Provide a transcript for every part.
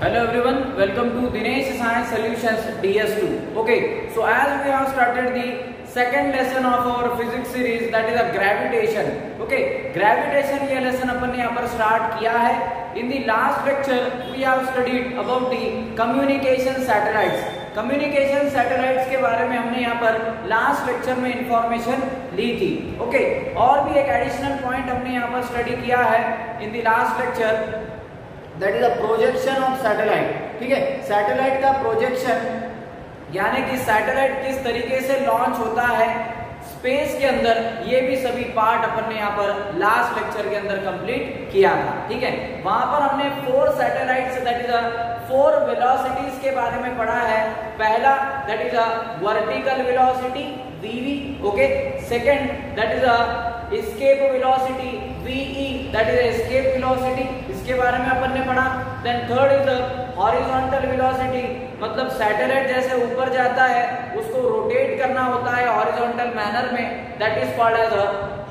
Hello everyone, welcome to Dinesh Science Solutions DS2. Okay, so as we have started the second lesson of our physics series, that is a gravitation. Okay, gravitation ये lesson अपन ने यहाँ पर start किया है. In the last lecture we have studied about the communication satellites. Communication satellites के बारे में हमने यहाँ पर लास्ट लेक्चर में इंफॉर्मेशन ली थी. ओके, और भी एक एडिशनल पॉइंट हमने यहाँ पर स्टडी किया है in the last lecture, that is the projection of satellite. ठीक है, सैटेलाइट का प्रोजेक्शन यानी कि सैटेलाइट किस तरीके से लॉन्च होता है स्पेस के अंदर, ये भी सभी पार्ट अपन ने यहाँ पर लास्ट लेक्चर के अंदर कंप्लीट किया था. ठीक है, वहां पर हमने 4 सैटेलाइट्स दैट इज 4 वेलोसिटीज के बारे में पढ़ा है. पहला that is vertical velocity vv. Okay, second that is escape velocity ve, that is escape velocity, इसके बारे में अपन ने पढ़ा. Then third is horizontal velocity, मतलब सैटेलाइट जैसे ऊपर जाता है उसको रोटेट करना होता है हॉरिजॉन्टल मैनर में, that is called as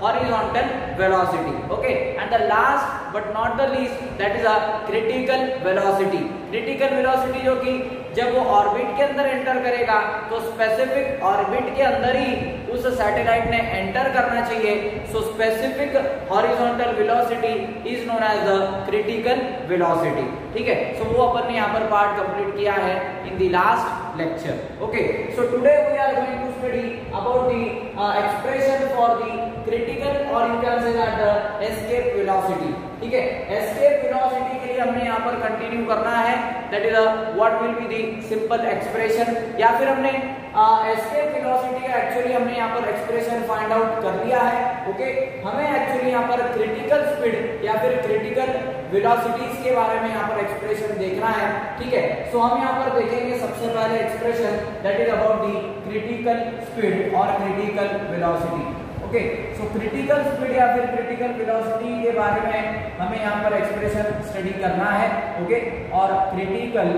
horizontal velocity. Okay, and the last but not the least that is critical velocity. Critical velocity जो कि जब वो ऑर्बिट के अंदर एंटर करेगा तो स्पेसिफिक ऑर्बिट के अंदर ही उस सैटेलाइट ने एंटर करना चाहिए. So specific horizontal velocity is known as the critical velocity. ठीक है, सो वो अपन ने यहाँ पर पार्ट कंप्लीट किया है in the last lecture. Okay, so today we are going to study about the expression for the critical और you can say that the escape velocity. ठीक है, एस्केप वेलोसिटी के लिए हमने यहाँ पर कंटिन्यू करना है, that is what will be the simple expression, या फिर हमने एस्केप वेलोसिटी का एक्चुअली हमने यहाँ पर एक्सप्रेशन फाइंड आउट कर लिया है. ओके, हमें एक्चुअली यहाँ पर क्रिटिकल स्पीड या फिर क्रिटिकल वेलोसिटीज के बारे में यहाँ पर एक्सप्रेशन देखना है. ठीक है, सो हम यहाँ पर देखेंगे सबसे पहले expression that is about the critical speed और critical velocity. Okay, so critical speed या फिर क्रिटिकल वेलोसिटी के बारे में हमें यहाँ पर एक्सप्रेशन स्टडी करना है. ओके, और क्रिटिकल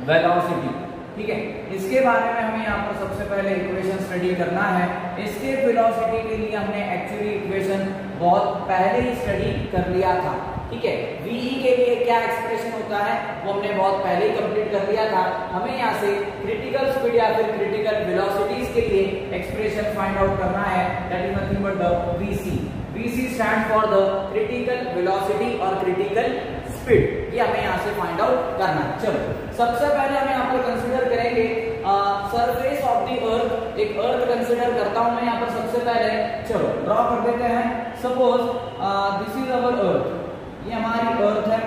वेलोसिटी, ठीक है, इसके बारे में हमें यहाँ पर सबसे पहले इक्वेशन स्टडी करना है. एस्केप वेलोसिटी के लिए हमने एक्चुअली इक्वेशन बहुत पहले ही स्टडी कर लिया था. ठीक है, ve के लिए क्या एक्सप्रेशन होता है वो हमने बहुत पहले ही कंप्लीट कर लिया था. हमें यहाँ से क्रिटिकल स्पीड या फिर क्रिटिकल वेलोसिटीज के लिए एक्सप्रेशन फाइंड आउट करना है, that is nothing but the vc. vc stand for the critical velocity और क्रिटिकल स्पीड, ये हमें यहाँ से फाइंड आउट करना है. चलो, सबसे पहले हम यहाँ पर कंसीडर करेंगे सरफेस ऑफ द अर्थ. एक अर्थ कंसीडर करता हूं मैं यहाँ पर सबसे पहले. चलो ड्रॉ कर देते हैं. Suppose this is our earth, ये हमारी अर्थ है.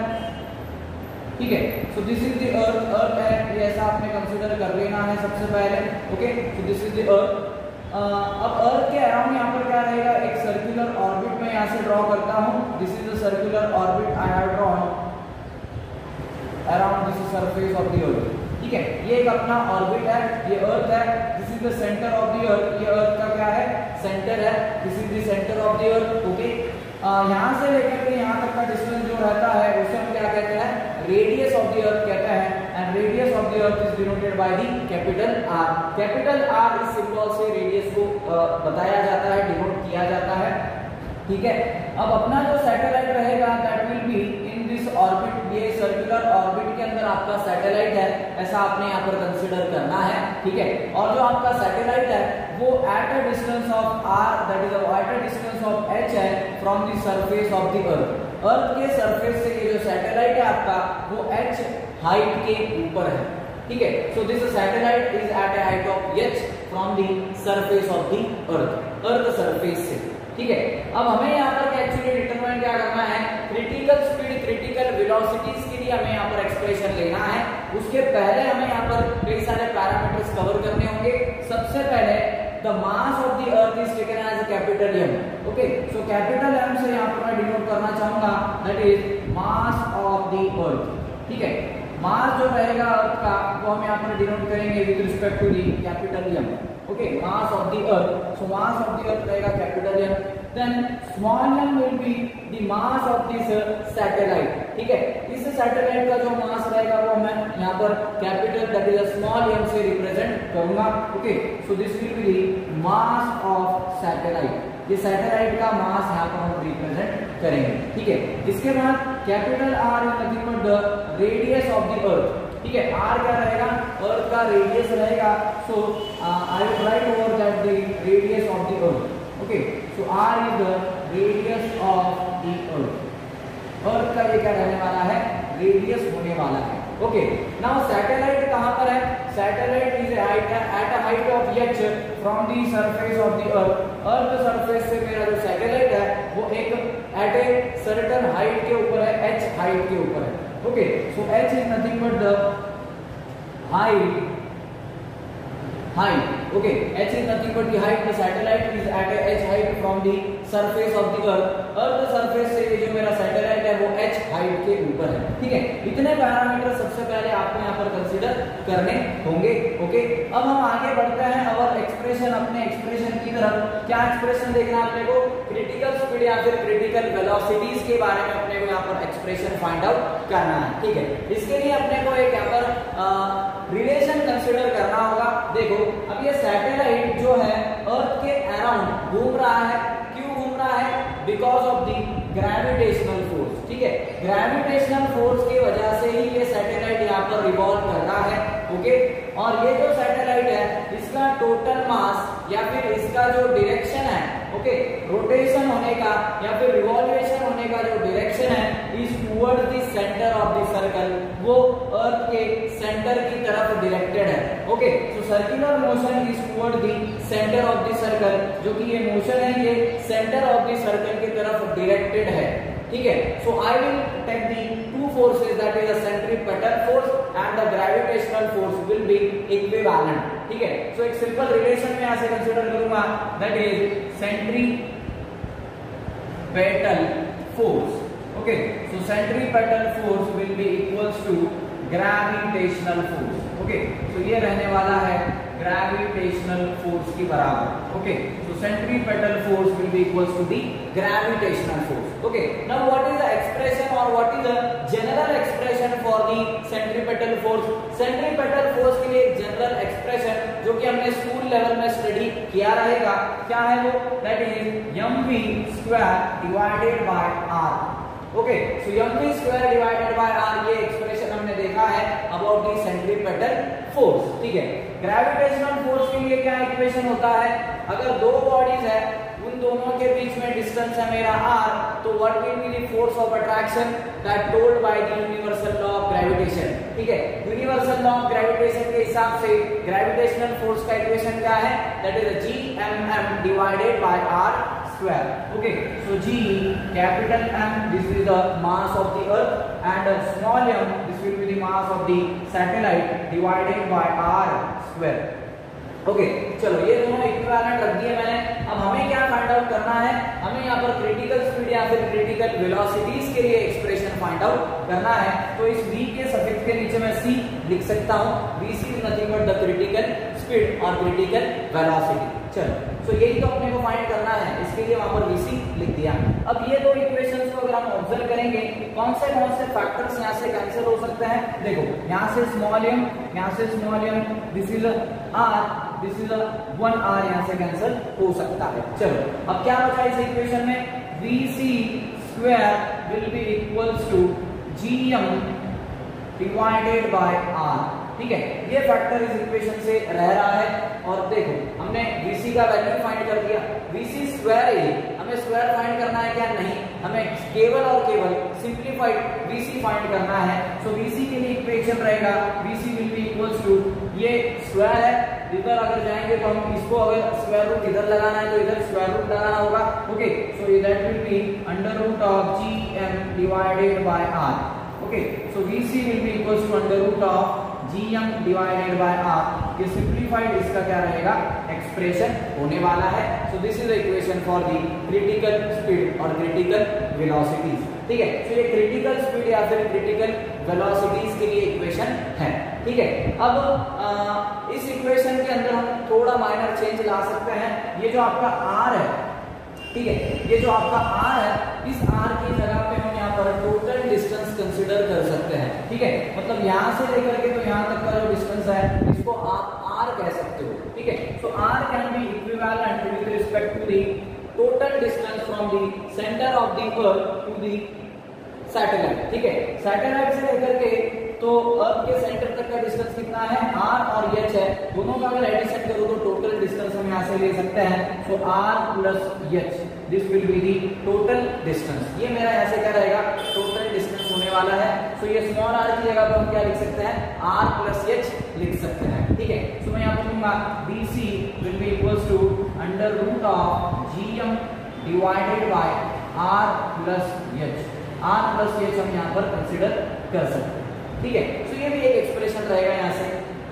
ठीक है, so this is the earth. Earth है ये, ऐसा आपने कंसीडर कर लेना है सबसे पहले. Okay, so this is the अर्थ. अब अर्थ के अराउंड यहाँ पर क्या रहेगा, एक सर्कुलर ऑर्बिट में यहाँ से ड्रॉ करता हूँ. This is the circular orbit I have drawn around this surface of the earth. ठीक है, ये एक अपना ऑर्बिट है, ये अर्थ है. This is the centre of the अर्थ, ये अर्थ का क्या है, सेंटर है. This is the centre of the earth. Okay, यहाँ से लेकर के यहाँ तक का डिस्टेंस जो रहता है उसे हम क्या कहते हैं, रेडियस ऑफ द अर्थ कहते हैं. And radius of the earth is denoted by the capital R. Capital R इस सिंबल से रेडियस को बताया जाता है, डिनोट किया जाता है. ठीक है, अब अपना जो सैटेलाइट रहेगा that will be in this orbit. ये सर्कुलर ऑर्बिट के अंदर आपका सैटेलाइट है, ऐसा आपने यहाँ पर कंसीडर करना है. ठीक है, और जो आपका सैटेलाइट है वो at a distance of r, that is at a distance of h है from the surface of the earth. Earth के सरफेस से ये जो सैटेलाइट है आपका वो h हाइट के ऊपर है. ठीक है, so this satellite is at a height of h from the surface of the earth, earth surface से. ठीक है, अब हमें यहाँ पर एक्चुअली डिटरमाइन क्या करना है, क्रिटिकल स्पीड क्रिटिकल वेलोसिटीज के लिए हमें यहाँ पर एक्सप्रेशन लेना है. उसके पहले हमें यहाँ पर कई सारे पैरामीटर्स कवर करने होंगे. सबसे पहले the mass of the earth is taken as capital M. Okay, so capital M से यहाँ पर मैं डिनोट करना चाहूंगा that is mass of the earth. ठीक है, मास जो रहेगा अर्थ का वो हम यहाँ पर डिनोट करेंगे with respect to the capital M. Okay, mass of the earth, so mass of the earth रहेगा capital M. Then small m will be the mass of this satellite. ठीक है, इस सैटेलाइट का जो मास रहेगा वो मैं यहाँ पर capital that is small m से रिप्रेजेंट करूंगा. Okay, so this will be the mass of satellite. ये सैटेलाइट का मास यहाँ पर हम रिप्रेजेंट करेंगे. ठीक है, इसके बाद capital R is nothing but the radius of the earth, ठीक है। r क्या रहेगा, अर्थ का रेडियस रहेगा, so I will write over that the radius of the earth, okay. So r is the radius of the earth, earth का ये क्या रहने वाला है, रेडियस होने वाला है, ओके। नाउ सैटेलाइट कहां पर है, satellite is at a height of h from the surface of the earth, earth surface से मेरा जो सैटेलाइट है वो एक एट ए सर्टेन हाइट के ऊपर है, h हाइट के ऊपर है, okay. So h is nothing but the height, okay, h is nothing but the height, the satellite is at a h height from the surface of the earth surface से ये जो मेरा satellite है वो h height के ऊपर है, ठीक है। इतने पैरामीटर सबसे पहले आपको यहाँ पर कंसीडर करने होंगे, ओके। अब हम आगे बढ़ते हैं और एक्सप्रेशन, अपने एक्सप्रेशन की तरफ। क्या एक्सप्रेशन देखना है अपने को, क्रिटिकल स्पीड या फिर क्रिटिकल वेलोसिटीज के बारे में अपने को यहाँ पर एक्सप्रेशन फाइंड आउट करना है, ठीक है। इसके लिए अपने को एक यहाँ पर रिलेशन कंसीडर करना होगा। देखो अब ये सैटेलाइट जो है अर्थ के अराउंड घूम रहा है, क्यों घूम रहा है, because of the gravitational force, ठीक है। ग्रेविटेशनल फोर्स की वजह से ही ये सैटेलाइट यहाँ पर रिवॉल्व कर रहा है, ओके। और ये जो सैटेलाइट है इसका टोटल मास या फिर इसका जो डायरेक्शन है, ओके, रोटेशन होने का या फिर रिवॉल्यूशन होने का जो डायरेक्शन है is toward the centre of the circle, वो अर्थ के सेंटर की तरफ डायरेक्टेड है, okay. So circular motion is toward the centre of the circle, जो कि ये मोशन है ये सेंटर ऑफ द सर्कल की तरफ डायरेक्टेड है, ठीक है। So I will take the two forces that is the centripetal force and the gravitational force will be equivalent, ठीक है। सो एक सिंपल रिलेशन में ऐसे कंसीडर करूंगा, that is centripetal force, okay. So centripetal force will be equals to gravitational force, okay. So ये रहने वाला है ग्रेविटेशनल फोर्स की बराबर, okay. So centripetal force will be equals to the gravitational force, okay. Now what is the expression और what is the general expression for the centripetal force. Centripetal force के लिए general expression जो कि हमने school level में study किया रहेगा, क्या है वो, that is mv² divided by r, okay. So mv² divided by r, ये एक्सप्रेशन हमने देखा है अबाउट द सेंट्रीपेटल फोर्स, ठीक है। ग्रेविटेशनल फोर्स के लिए क्या इक्वेशन होता है, अगर दो बॉडीज है उन दोनों के बीच में डिस्टेंस है मेरा r, तो what will be the force of attraction that told by the universal law of gravitation, ठीक है। यूनिवर्सल लॉ ऑफ ग्रेविटेशन के हिसाब से ग्रेविटेशनल फोर्स का इक्वेशन क्या है, that is gmm divided by r square, okay। So g capital M, this is the mass of the earth, and small m, this will be the mass of the satellite divided by r square, okay. चलो ये दोनों equivalent रख दिए मैंने। अब हमें क्या find out करना है, हमें यहाँ पर क्रिटिकल स्पीड या फिर क्रिटिकल वेलोसिटीज के लिए एक्सप्रेशन फाइंड आउट करना है। तो इस v के सफिक्स के नीचे मैं c लिख सकता हूँ, vc is nothing but the critical speed और क्रिटिकल वेलोसिटी। चलो सो यही तो अपने को फाइंड करना है, इसके लिए वहां पर vc लिख दिया। अब ये दो इक्वेशंस को अगर हम ऑब्जर्व करेंगे, कौन से फैक्टर्स यहाँ से कैंसिल हो सकते हैं। देखो यहाँ से स्मॉल m, यहाँ से small m, this is r, this is 1r, यहाँ से कैंसिल हो सकता है। चलो अब क्या बचा इस इक्वेशन में, vc² will be equals to gm divided by r, ठीक है। ये फैक्टर इस इक्वेशन से रह रहा है। और देखो हमने vc का वैल्यू फाइंड कर दिया, vc² हमें स्क्वायर फाइंड करना है क्या, नहीं, हमें केवल और केवल सिंप्लीफाइड vc फाइंड करना है। सो vc के लिए इक्वेशन रहेगा vc will be equals to, ये स्क्वायर है, इधर अगर जाएंगे तो हम इसको अगर स्क्वायर रूट इधर लगाना है तो इधर स्क्वायर रूट लगाना होगा, okay. So that will be under root of gm divided by r, okay. So vc will be equals to under root of gm divided by r, ये सिंप्लीफाइड इसका क्या रहेगा, एक्सप्रेशन होने वाला है। So this is the equation for the critical speed और critical velocities, ठीक है। सो ये क्रिटिकल स्पीड या फिर क्रिटिकल वेलोसिटीज के लिए इक्वेशन है, ठीक है। अब इस इक्वेशन के अंदर हम थोड़ा माइनर चेंज ला सकते हैं। ये जो आपका r है, ठीक है, ये जो आपका r है, इस r की जगह पे हम यहाँ पर टोटल डिस्टेंस कंसीडर कर सकते हैं, ठीक है। मतलब यहाँ से लेकर के तो यहाँ तक का जो डिस्टेंस है इसको आप r कह सकते हो, ठीक है। So r can be equivalent with respect to the total distance from the centre of the earth to the satellite, ठीक है। सैटेलाइट से लेकर के तो अर्थ के सेंटर तक का डिस्टेंस कितना है, r और h है, दोनों का अगर एडिशन करो तो टोटल डिस्टेंस हम यहाँ से ले सकते हैं, सो r + h, this will be the total distance. ये मेरा यहाँ से क्या रहेगा, टोटल डिस्टेंस होने वाला है। सो ये स्मॉल r की जगह पर हम क्या लिख सकते हैं, r + h लिख सकते हैं, ठीक है। सो मैं यहाँ पर लूंगा BC will be equals to √gm divided by r + h, r + h हम यहाँ पर कंसीडर कर सकते हैं, ठीक है। सो ये भी एक एक्सप्रेशन रहेगा यहाँ से।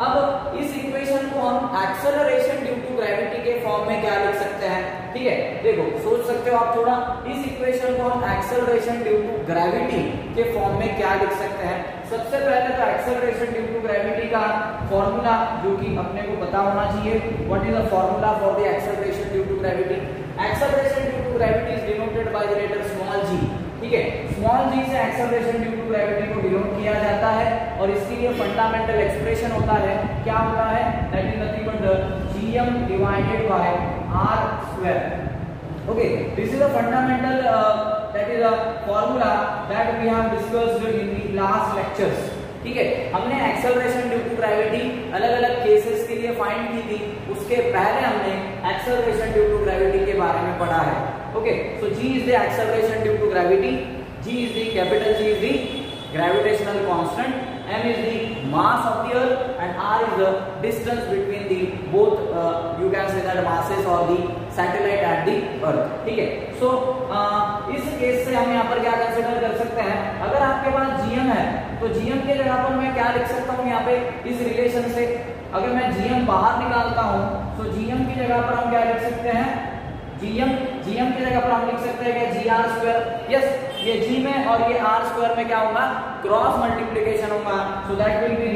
अब इस इक्वेशन को हम एक्सेलरेशन ड्यू टू ग्रेविटी के फॉर्म में क्या लिख सकते हैं, ठीक है। देखो सोच सकते हो आप थोड़ा, इस इक्वेशन को हम एक्सेलरेशन ड्यू टू ग्रेविटी के फॉर्म में क्या लिख सकते हैं। सबसे पहले तो एक्सेलरेशन ड्यू टू ग्रेविटी का फॉर्मूला जो कि अपने को पता होना चाहिए, what is the formula for the acceleration due to gravity. Acceleration due to gravity is denoted by the letter small g, ठीक है। स्मॉल g से एक्सेलरेशन ड्यू टू ग्रेविटी को डिनोट किया जाता है और इसके लिए फंडामेंटल एक्सप्रेशन होता है, क्या होता है, that is nothing but gm divided by r²। Okay, this is a fundamental that is a formula that we have discussed in the last lectures, ठीक है। हमने एक्सेलरेशन ड्यू टू ग्रेविटी अलग-अलग cases के लिए फाइंड की थी, उसके पहले हमने एक्सेलरेशन ड्यू टू ग्रेविटी के बारे में पढ़ा है। Okay, so g is the acceleration due to gravity, g is the capital G is the gravitational constant, m is the mass of the earth and r is the distance between the both you can say that masses or the satellite at the earth, ठीक है। So इस case से हम यहाँ पर क्या consider कर सकते हैं, अगर आपके पास gm है तो gm के जगह पर मैं क्या लिख सकता हूँ यहाँ पे इस रिलेशन से, अगर मैं gm बाहर निकालता हूँ तो gm की जगह पर हम क्या लिख सकते हैं, gm की जगह पर हम लिख सकते हैं कि gr², यस, ये g में और ये r² में क्या होगा, क्रॉस मल्टीप्लिकेशन होगा, सो दैट विल बी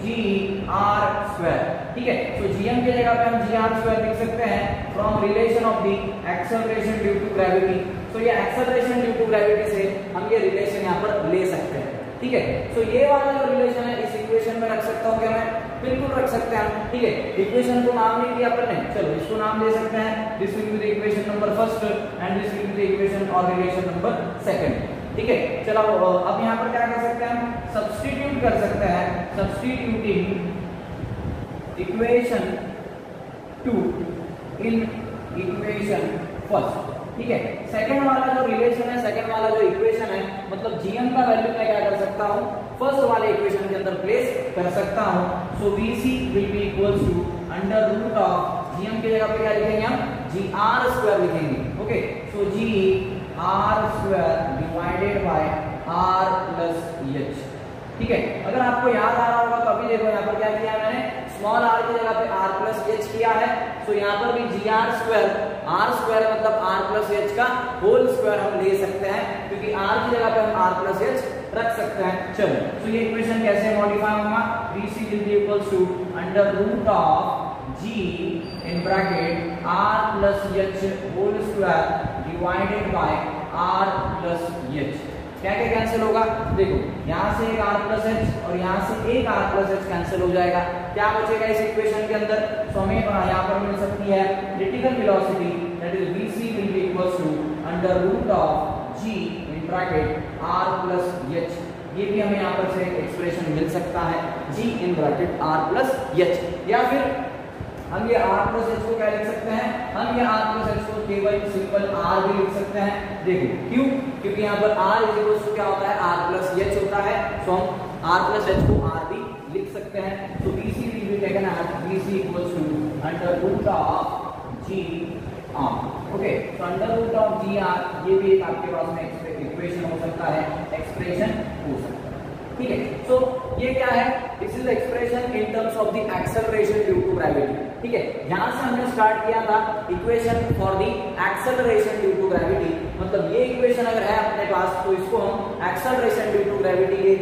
gr², ठीक है। सो gm की जगह पे हम gr² लिख सकते हैं from relation of the acceleration due to gravity. So ये एक्सेलरेशन ड्यू टू ग्रेविटी से हम ये रिलेशन यहाँ पर ले सकते हैं, ठीक है। सो ये वाला जो रिलेशन है इस इक्वेशन में रख सकता हूँ क्या मैं, बिल्कुल रख सकते हैं, ठीक है। इक्वेशन को नाम नहीं दिया अपन ने, चलो इसको नाम दे सकते हैं, this will be the equation number first and this will be the equation और रिलेशन नंबर सेकंड, ठीक है। चलो अब यहाँ पर क्या कर सकते हैं, सब्स्टिट्यूट कर सकते हैं, substituting equation 2 in equation first, ठीक है। सेकंड वाला जो रिलेशन है, सेकंड वाला जो इक्वेशन है, मतलब gm का वैल्यू मैं क्या कर सकता हूँ, फर्स्ट वाले इक्वेशन के अंदर प्लेस कर सकता हूँ। So BC will be equals to √, gm की जगह पे क्या लिखेंगे हम, gr² लिखेंगे, okay. So gr² divided by r + h, ठीक है। अगर आपको याद आ रहा होगा तो अभी देखो यहाँ पर क्या किया है मैंने, स्मॉल r की जगह पे r + h किया है, तो यहाँ पर भी gr² मतलब r + h का होल स्क्वायर हम ले सकते हैं, क्योंकि r की जगह पे हम r + h रख सकते हैं। चलो, तो ये इक्वेशन कैसे मॉडिफाई होगा, BC will be equals to √g in bracket r + h whole square divided by r + h। क्या क्या कैंसिल होगा, देखो यहाँ से एक r + h और यहाँ से एक r + h कैंसिल हो जाएगा, क्या बचेगा इस इक्वेशन के अंदर, तो हमें यहाँ पर मिल सकती है critical velocity, that is BC will be equals to √g in bracket r + h। ये भी हमें यहाँ पर से एक्सप्रेशन मिल सकता है, g in bracket r + h, या फिर हम ये r + h को क्या लिख सकते हैं, हम ये r + h को केवल सिंपल r भी लिख सकते हैं। देखो क्यों, क्योंकि यहाँ पर r इक्वल्स टू क्या होता है, r + h होता है, तो हम r + h को r भी लिख सकते हैं। तो BC will be taken as BC equals to √g r, okay. तो √gr ये भी एक आपके पास में इक्वेशन हो सकता है, एक्सप्रेशन हो सकता है, ठीक है। सो ये क्या है, this is expression in terms of the acceleration due to gravity, ठीक है। यहाँ से हमने स्टार्ट किया था equation for the acceleration due to gravity, मतलब ये इक्वेशन अगर है अपने पास तो इसको हम एक्सेलरेशन ड्यू टू ग्रेविटी के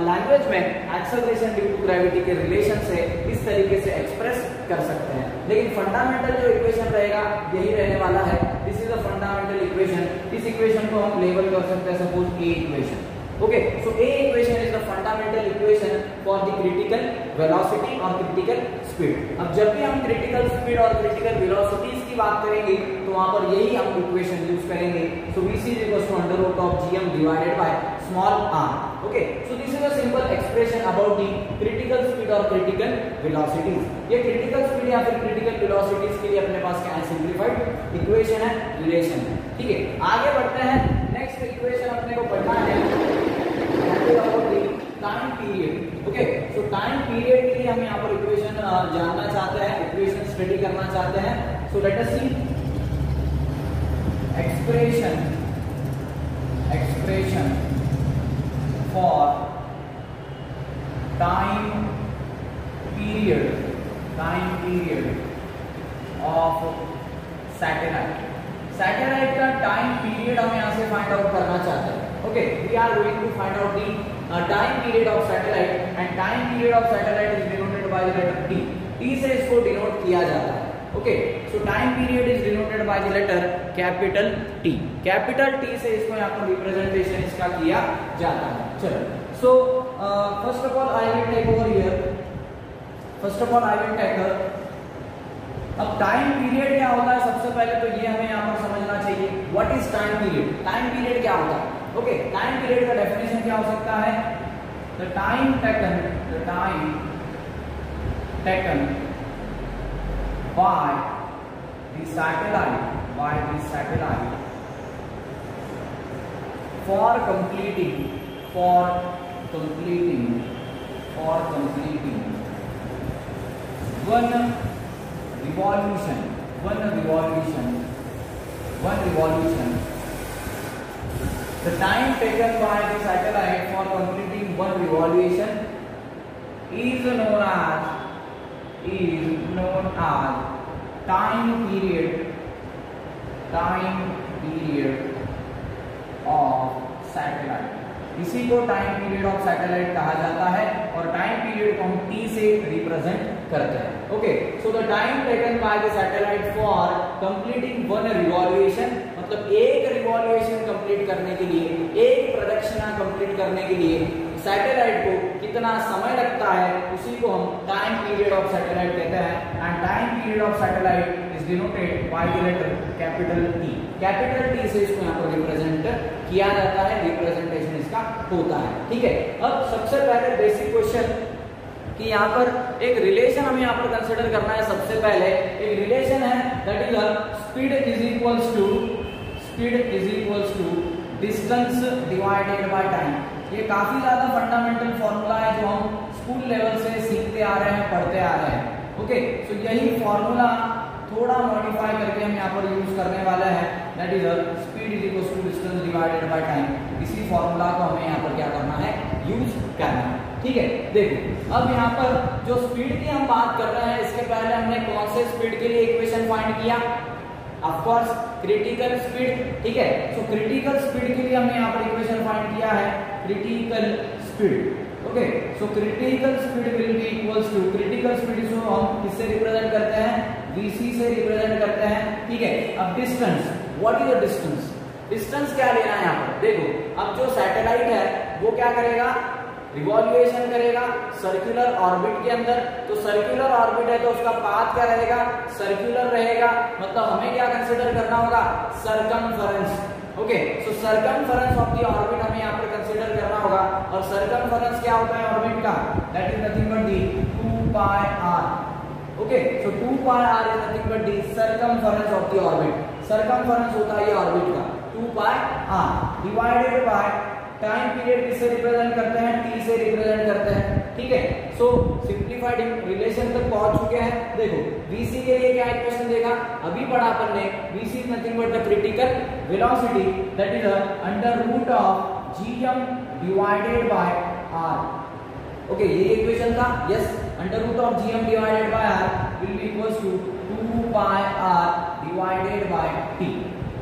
लैंग्वेज में एक्सेलरेशन ड्यू टू ग्रेविटी के रिलेशन से इस तरीके से एक्सप्रेस कर सकते हैं। लेकिन फंडामेंटल जो इक्वेशन रहेगा यही रहने वाला है, this is a fundamental equation. इस इक्वेशन को हम लेबल कर सकते हैं suppose A equation, okay, so A equation is the fundamental equation for the critical velocity और critical speed। अब जब भी हम critical speed और critical velocities की बात करेंगे तो वहां पर यही हम इक्वेशन यूज करेंगे। so BC is equals to √gm divided by small r, okay। so this is a simple expression expression about the critical speed और क्रिटिकल वेलोसिटीज। ये क्रिटिकल स्पीड या फिर क्रिटिकल वेलोसिटीज के लिए अपने पास क्या है, सिंपलीफाइड इक्वेशन है, रिलेशन है। ठीक है, आगे बढ़ते हैं। नेक्स्ट इक्वेशन अपने को पढ़ना है about the time period. Okay, so time period के लिए हम यहाँ पर इक्वेशन जानना चाहते हैं, इक्वेशन स्टडी करना चाहते हैं। So let us see expression for time period of satellite का टाइम पीरियड हम यहाँ से फाइंड आउट करना चाहते हैं। Okay, we are going to find out the time period of satellite and time period of satellite is denoted by the letter T. T से इसको denote किया जाता है। Okay, so time period is denoted by the letter capital T. Capital T से इसको यहाँ पर representation इसका किया जाता है। चलो, so first of all I will take over here. अब टाइम पीरियड क्या होता है, सबसे पहले तो ये हमें यहाँ पर समझना चाहिए what is time period. Time period क्या होता है? ओके, टाइम पीरियड का डेफिनेशन क्या हो सकता है? The time taken by the satellite for completing one revolution. The time taken by the satellite for completing one revolution is known as time period of satellite। इसी को time period of satellite कहा जाता है और time period को हम T से represent करते हैं। Okay, so the time taken by the satellite for completing one revolution, मतलब एक रिवॉल्यूशन कंप्लीट करने के लिए, एक प्रदक्षिणा कंप्लीट करने के लिए सैटेलाइट को कितना समय लगता है, उसी को हम टाइम पीरियड ऑफ सैटेलाइट कहते हैं। And time period of satellite is denoted by the letter capital T. Capital T से इसको यहाँ पर रिप्रेजेंट किया जाता है, रिप्रेजेंटेशन इसका होता है। ठीक है, अब सबसे पहले बेसिक क्वेश्चन कि यहाँ पर एक रिलेशन हमें यहाँ पर कंसिडर करना है। सबसे पहले एक रिलेशन है that is speed is equals to distance divided by time. ये काफी ज्यादा फंडामेंटल फॉर्मूला है जो हम स्कूल लेवल से सीखते आ रहे हैं, पढ़ते आ रहे हैं। ओके, सो यही फॉर्मूला थोड़ा मॉडिफाई करके हम यहाँ पर यूज करने वाले हैं, that is speed is equals to distance divided by time. इसी फॉर्मूला को हमें यहाँ पर क्या करना है, यूज करना है। ठीक है, देखो अब यहाँ पर जो स्पीड की हम बात कर रहे हैं, इसके पहले हमने कौन से स्पीड के लिए इक्वेशन फाइंड किया? Of course critical speed. ठीक है, सो क्रिटिकल स्पीड के लिए हमने यहाँ पर इक्वेशन फाइंड किया है critical speed. Okay, so critical speed will be equals to, critical speed को हम किससे रिप्रेजेंट करते हैं? vc से रिप्रेजेंट करते हैं। ठीक है, अब distance, what is the distance? Distance क्या लेना है यहाँ पर? देखो अब जो सैटेलाइट है वो क्या करेगा, रिवॉल्यूशन करेगा सर्कुलर ऑर्बिट के अंदर। तो सर्कुलर ऑर्बिट है तो उसका पाथ क्या रहेगा, सर्कुलर रहेगा। मतलब हमें क्या कंसीडर करना होगा, circumference. Okay, so circumference of the orbit हमें यहाँ पर कंसीडर करना होगा। और सरकमफेरेंस क्या होता है ऑर्बिट का, that is nothing but the 2 pi r. Okay, so 2 pi r is nothing but the circumference of the orbit. Circumference होता है ये ऑर्बिट का 2 pi r divided by time period किससे रिप्रेजेंट करते हैं, टी से रिप्रेजेंट करते हैं। ठीक है, सो सिंपलीफाइड रिलेशन तक पहुंच चुके हैं। देखो vc के लिए क्या इक्वेशन देगा, अभी पढ़ा अपन ने, vc is nothing but the critical velocity that is under root of gm divided by r। Okay, ये इक्वेशन था। Yes, under root of gm divided by r will be equals to 2 pi r divided by t।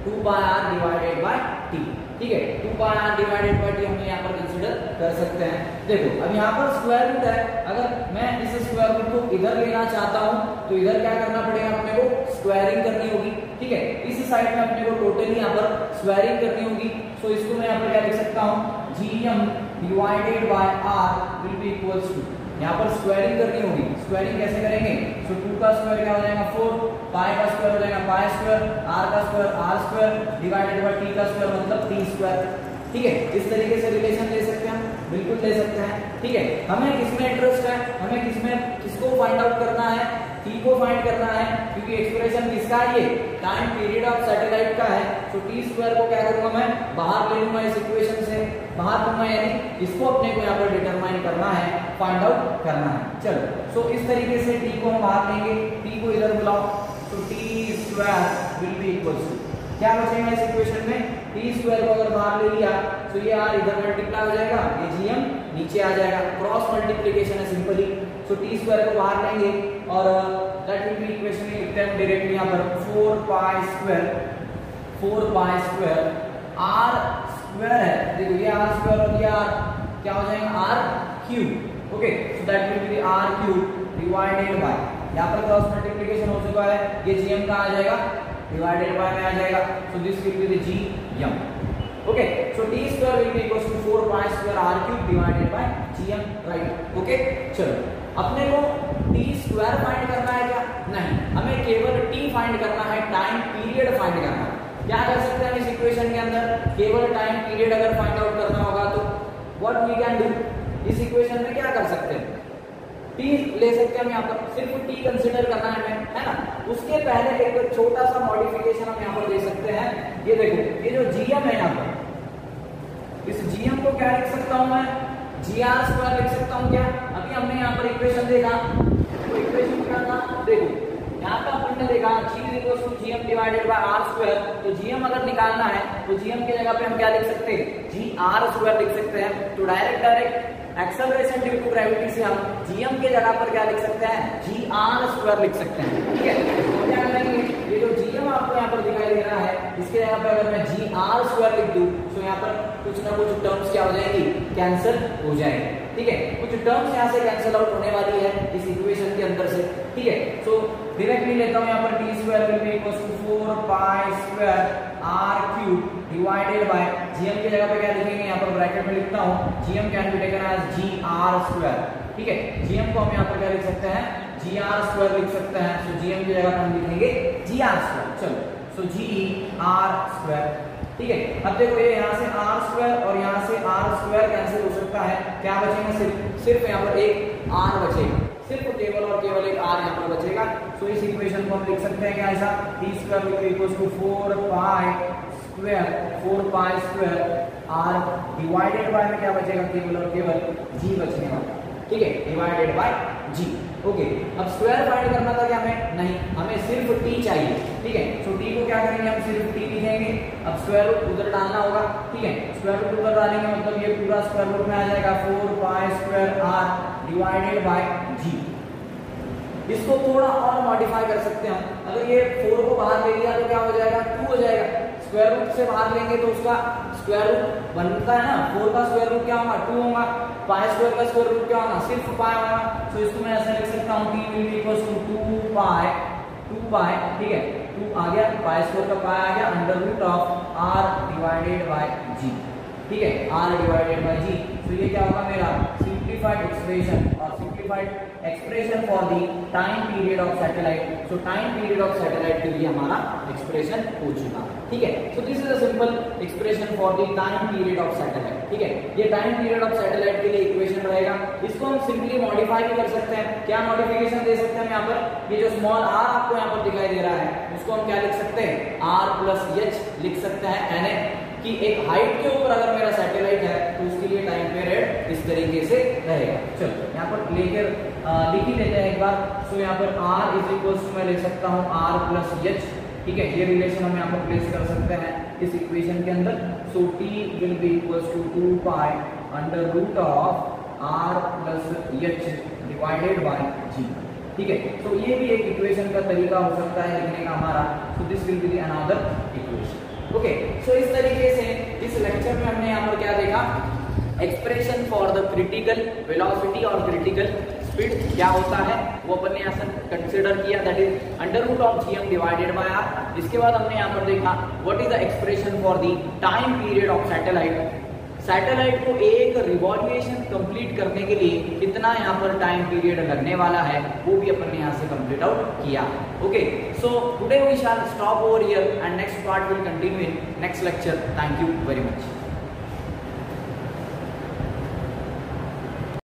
2 pi r divided by t। ठीक है, 2 pi r divided by t हम यहाँ पर consider कर सकते हैं। देखो अब यहाँ पर स्क्वायर रूट है, अगर मैं इस स्क्वायर रूट को इधर लेना चाहता हूँ तो इधर क्या करना पड़ेगा, अपने को स्क्वायरिंग करनी होगी। ठीक है, इस साइड में अपने को टोटली यहाँ पर स्क्वायरिंग करनी होगी। सो इसको मैं यहाँ पर क्या लिख सकता हूँ, gm divided by r will be equals to, यहाँ पर स्क्वायरिंग करनी होगी। स्क्वायरिंग कैसे करेंगे, सो 2 का स्क्वायर क्या हो जाएगा 4, पाई का स्क्वायर हो जाएगा पाई स्क्वायर, r का square r square divided by t का स्क्वायर मतलब t स्क्वायर। ठीक है, इस तरीके से रिलेशन ले सकते हैं हम। बिल्कुल ले सकते हैं। ठीक है, हमें किसमें इंटरेस्ट है, हमें किसको फाइंड आउट करना है, टी को फाइंड करना है, क्योंकि एक्सप्रेशन किसका है, ये टाइम पीरियड ऑफ सैटेलाइट का है। तो टी स्क्वायर को क्या करूंगा मैं बाहर ले लूंगा इस इक्वेशन से, बाहर लूंगा, यानी इसको अपने को यहाँ पर डिटरमाइन करना है, फाइंड आउट करना है। चलो, सो इस तरीके से टी को हम बाहर लेंगे, टी को इधर बुलाओ, तो T square will be equal to क्या बचेगा इस इक्वेशन में, टी स्क्वायर को अगर बाहर ले लिया तो ये आर इधर मल्टीप्लाई हो जाएगा, ये जीएम नीचे आ जाएगा, क्रॉस मल्टीप्लिकेशन है सिंपली। सो टी स्क्वायर को बाहर लेंगे और दैट विल बी इक्वेशन में लिखते हैं डायरेक्टली यहाँ पर 4 पाई स्क्वायर आर स्क्वायर है, देखो ये आर स्क्वायर और ये आर क्या हो जाएगा R cube. Okay, so that will be R cube divided by, यहाँ पर क्रॉस मल्टीप्लिकेशन हो चुका है, ये जीएम का आ जाएगा डिवाइडेड बाय में आ जाएगा, so this will be the GM. Okay, so T square will be equal to 4 pi square R cube divided by GM, right. Okay, चलो अपने को टी स्क्वायर फाइंड करना है क्या, नहीं, हमें केवल टी फाइंड करना है, टाइम पीरियड फाइंड करना है। क्या कर सकते हैं इस इक्वेशन के अंदर, केवल टाइम पीरियड अगर फाइंड आउट करना होगा तो व्हाट वी कैन डू, इस इक्वेशन में क्या कर सकते हैं, टी ले सकते हैं हम यहाँ पर, सिर्फ टी कंसीडर करना है हमें, है ना। उसके पहले एक छोटा सा मॉडिफिकेशन हम यहाँ पर दे सकते हैं, ये देखो ये जो जीएम है यहाँ पर, इस जीएम को क्या लिख सकता हूँ मैं, जी आर स्क्वायर लिख सकता हूँ क्या। अभी हमने यहाँ पर इक्वेशन देखा, तो इक्वेशन क्या था, देखो यहाँ पे अपन ने देखा g equals to GM divided by r square, तो जीएम अगर निकालना है तो जीएम की जगह पे हम क्या लिख सकते हैं, जी आर स्क्वायर लिख सकते हैं। तो direct acceleration due to gravity से हम जीएम के जगह पर क्या लिख सकते हैं, जी आर स्क्वायर लिख सकते हैं। ठीक है, तो क्या करेंगे, ये जो जीएम आपको यहाँ पर दिखाई दे रहा है, इसके जगह पर अगर मैं जी आर स्क्वायर लिख दूं तो यहाँ पर कुछ ना कुछ टर्म्स क्या हो जाएंगी, कैंसिल हो जाएंगे। ठीक है, कुछ टर्म्स यहाँ से कैंसिल आउट होने वाली है इस इक्वेशन के अंदर से। ठीक है, सो डायरेक्टली लेता हूँ यहाँ पर T square will be equal to 4 pi square R cube divided by, GM की जगह पे क्या लिखेंगे, यहाँ पर ब्रैकेट में लिखता हूँ, GM can be taken as G R square. ठीक है, जीएम को हम यहाँ पर क्या लिख सकते हैं, जी आर स्क्वायर लिख सकते हैं। सो जीएम की जगह पर हम लिखेंगे जी आर स्क्वायर। चलो, सो जी आर स्क्वायर। ठीक है, अब देखो ये यहाँ से आर स्क्वायर और यहाँ से आर स्क्वायर कैंसिल हो सकता है, क्या बचेगा, सिर्फ यहाँ पर एक आर बचेगा, सिर्फ केवल और केवल एक आर यहाँ पर बचेगा। सो इस इक्वेशन को हम लिख सकते हैं क्या ऐसा, T square will be equal to 4 pi square are divided by में क्या बचेगा, केवल और केवल जी बचने वाला। ठीक है, डिवाइडेड बाय जी। ओके, अब स्क्वायर फाइंड करना था क्या हमें, नहीं, हमें सिर्फ टी चाहिए। ठीक है, सो टी को क्या करेंगे, हम सिर्फ टी लिखेंगे। अब स्क्वायर रूट उधर डालना होगा। ठीक है, स्क्वायर रूट उधर डालेंगे मतलब ये पूरा स्क्वायर रूट में आ जाएगा 4 pi square are divided by g. इसको थोड़ा और मॉडिफाई कर सकते हैं हम, अगर ये 4 को बाहर ले लिया तो क्या हो जाएगा, 2 हो जाएगा। स्क्वायर रूट से बाहर लेंगे तो उसका स्क्वायर रूट बनता है ना, 4 का स्क्वायर रूट क्या होगा, 2 होगा। पाई स्क्वायर का स्क्वायर रूट क्या होगा, सिर्फ पाई होगा। तो इसको मैं ऐसा लिख सकता हूँ, T will be equal to 2 pi. ठीक है, 2 आ गया, पाई स्क्वायर का पाई आ गया, under root of r divided by g. ठीक है, आर डिवाइडेड बाय जी। तो ये क्या होगा मेरा सिंप्लीफाइड एक्सप्रेशन और simplified expression for the time period of satellite. So time period of satellite के लिए हमारा एक्सप्रेशन हो चुका। ठीक है, so this is a simple expression for the time period of satellite. ठीक है, ये टाइम पीरियड ऑफ सैटेलाइट के लिए इक्वेशन रहेगा। इसको हम सिंपली मॉडिफाई भी कर सकते हैं। क्या मॉडिफिकेशन दे सकते हैं यहाँ पर, ये जो स्मॉल आर आपको यहाँ पर दिखाई दे रहा है उसको हम क्या लिख सकते हैं, आर प्लस एच लिख सकते हैं, एन ए कि एक हाइट के ऊपर अगर मेरा सैटेलाइट है तो उसके लिए टाइम पीरियड इस तरीके से रहेगा। चलो यहाँ पर लेकर लिख ही लेते हैं एक बार। सो यहाँ पर r इज इक्वल टू मैं ले सकता हूँ r प्लस एच। ठीक है, ये रिलेशन हम यहाँ पर प्लेस कर सकते हैं इस इक्वेशन के अंदर। So t will be equal to 2 pi under root of r plus H divided by g। ठीक है, तो ये भी एक इक्वेशन का तरीका हो सकता है लिखने का हमारा। So this will be another equation. Okay, so इस तरीके से इस लेक्चर में हमने यहाँ पर क्या देखा, expression for the critical velocity और क्रिटिकल स्पीड क्या होता है वो अपन ने यहाँ कंसिडर किया, that is under root of GM divided by R. इसके बाद हमने यहाँ पर देखा what is the expression for the time period of satellite. Satellite को एक रिवॉल्यूशन कंप्लीट करने के लिए कितना यहाँ पर टाइम पीरियड लगने वाला है वो भी अपन ने यहाँ से कंप्लीट आउट किया। Okay, so today we shall stop over here and next part will continue in next lecture. Thank you very much.